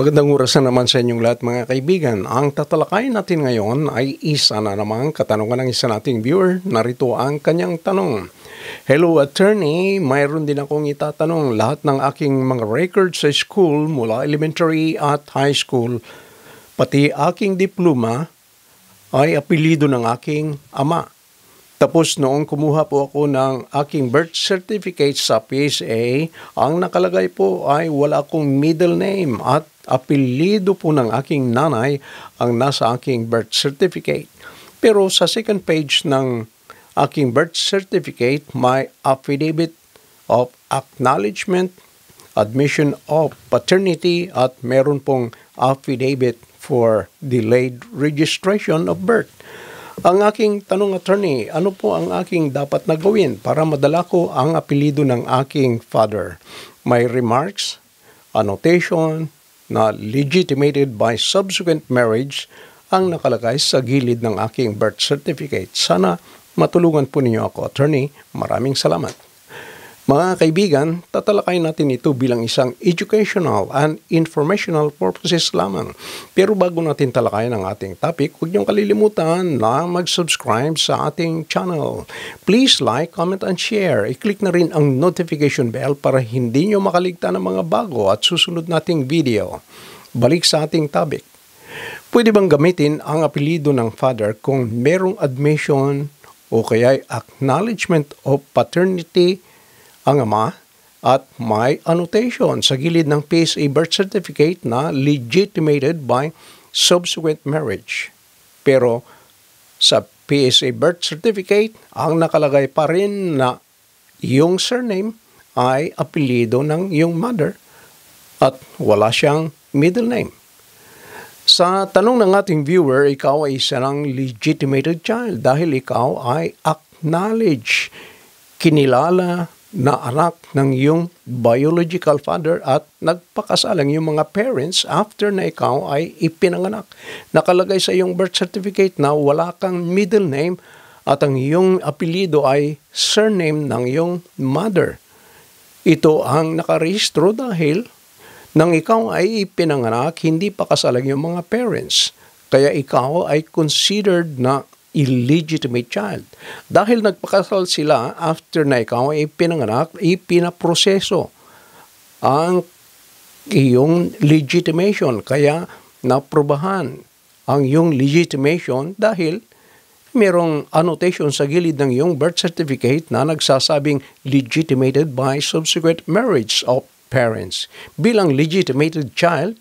Magandang oras na naman sa inyong lahat mga kaibigan. Ang tatalakayin natin ngayon ay isa na namang katanungan ng isa nating viewer. Narito ang kanyang tanong. Hello attorney, mayroon din akong itatanong. Lahat ng aking mga records sa school mula elementary at high school, pati aking diploma ay apelido ng aking ama. Tapos noong kumuha po ako ng aking birth certificate sa PSA, ang nakalagay po ay wala akong middle name at apelido po ng aking nanay ang nasa aking birth certificate. Pero sa second page ng aking birth certificate, may affidavit of acknowledgement, admission of paternity at meron pong affidavit for delayed registration of birth. Ang aking tanong attorney, ano po ang aking dapat na gawin para madala ko ang apelido ng aking father? May remarks, annotation na legitimated by subsequent marriage ang nakalagay sa gilid ng aking birth certificate. Sana matulungan po ninyo ako, attorney. Maraming salamat. Mga kaibigan, tatalakayin natin ito bilang isang educational and informational purposes lamang. Pero bago natin talakayin ang ating topic, huwag niyong kalilimutan na mag-subscribe sa ating channel. Please like, comment, and share. I-click na rin ang notification bell para hindi niyo makaligtan ng mga bago at susunod nating video. Balik sa ating topic. Pwede bang gamitin ang apelido ng father kung merong admission o kaya acknowledgement of paternity ang ama at may annotation sa gilid ng PSA birth certificate na legitimated by subsequent marriage? Pero sa PSA birth certificate, ang nakalagay pa rin na yung surname ay apelido ng yung mother at wala siyang middle name. Sa tanong ng ating viewer, ikaw ay isang legitimated child dahil ikaw ay acknowledge, kinilala na anak ng iyong biological father at nagpakasalang iyong mga parents after na ikaw ay ipinanganak. Nakalagay sa iyong birth certificate na wala kang middle name at ang iyong apelido ay surname ng iyong mother. Ito ang nakarehistro dahil nang ikaw ay ipinanganak, hindi pa kasalang iyong mga parents. Kaya ikaw ay considered na illegitimate child. Dahil nagpakasal sila after na ikaw ay pinanganak, ipinaproseso ang iyong legitimation. Kaya naprobahan ang iyong legitimation dahil merong annotation sa gilid ng iyong birth certificate na nagsasabing legitimated by subsequent marriage of parents. Bilang legitimated child,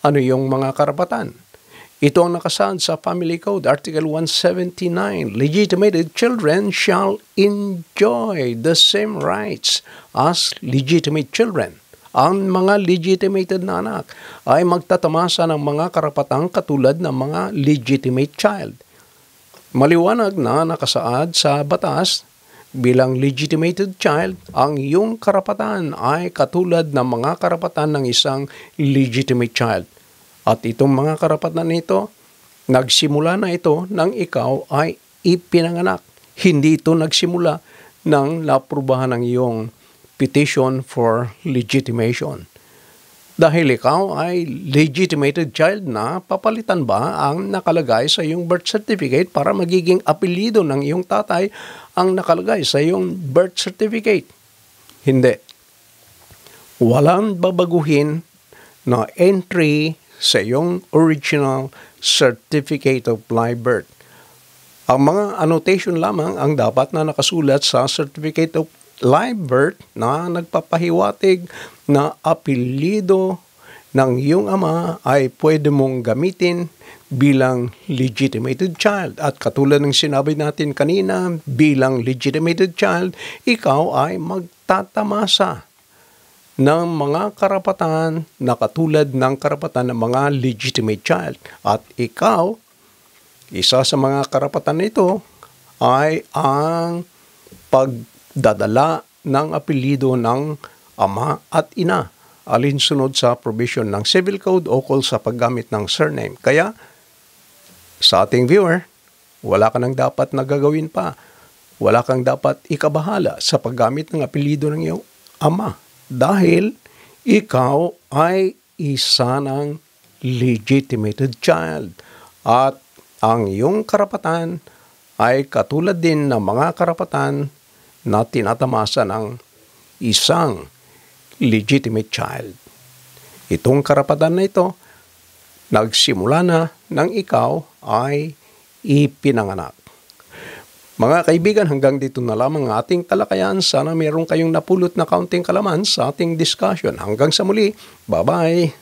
ano yung mga karapatan? Ito ang nakasaad sa Family Code, Article 179. Legitimated children shall enjoy the same rights as legitimate children. Ang mga legitimated na anak ay magtatamasa ng mga karapatang katulad ng mga legitimate child. Maliwanag na nakasaad sa batas, bilang legitimated child, ang iyong karapatan ay katulad ng mga karapatan ng isang legitimate child. At itong mga karapatan nito, nagsimula na ito nang ikaw ay ipinanganak. Hindi ito nagsimula nang naprubahan ng iyong petition for legitimation. Dahil ikaw ay legitimated child na, papalitan ba ang nakalagay sa iyong birth certificate para magiging apelido ng iyong tatay ang nakalagay sa iyong birth certificate? Hindi. Walang babaguhin na entry sa iyong original certificate of live birth. Ang mga annotation lamang ang dapat na nakasulat sa certificate of live birth na nagpapahiwatig na apelido ng iyong ama ay pwede mong gamitin bilang legitimated child. At katulad ng sinabi natin kanina, bilang legitimated child, ikaw ay magtatamasa ng mga karapatan na katulad ng karapatan ng mga legitimate child. At ikaw, isa sa mga karapatan nito ay ang pagdadala ng apelido ng ama at ina, alinsunod sa provision ng Civil Code ukol sa paggamit ng surname. Kaya, sa ating viewer, wala ka nang dapat na gagawin pa. Wala kang dapat ikabahala sa paggamit ng apelido ng iyong ama. Dahil ikaw ay isa ng legitimated child. At ang iyong karapatan ay katulad din ng mga karapatan na tinatamasa ng isang legitimate child. Itong karapatan na ito, nagsimula na nang ikaw ay ipinanganak. Mga kaibigan, hanggang dito na lamang ang ating talakayan. Sana meron kayong napulot na kaunting kalaman sa ating discussion. Hanggang sa muli, bye-bye!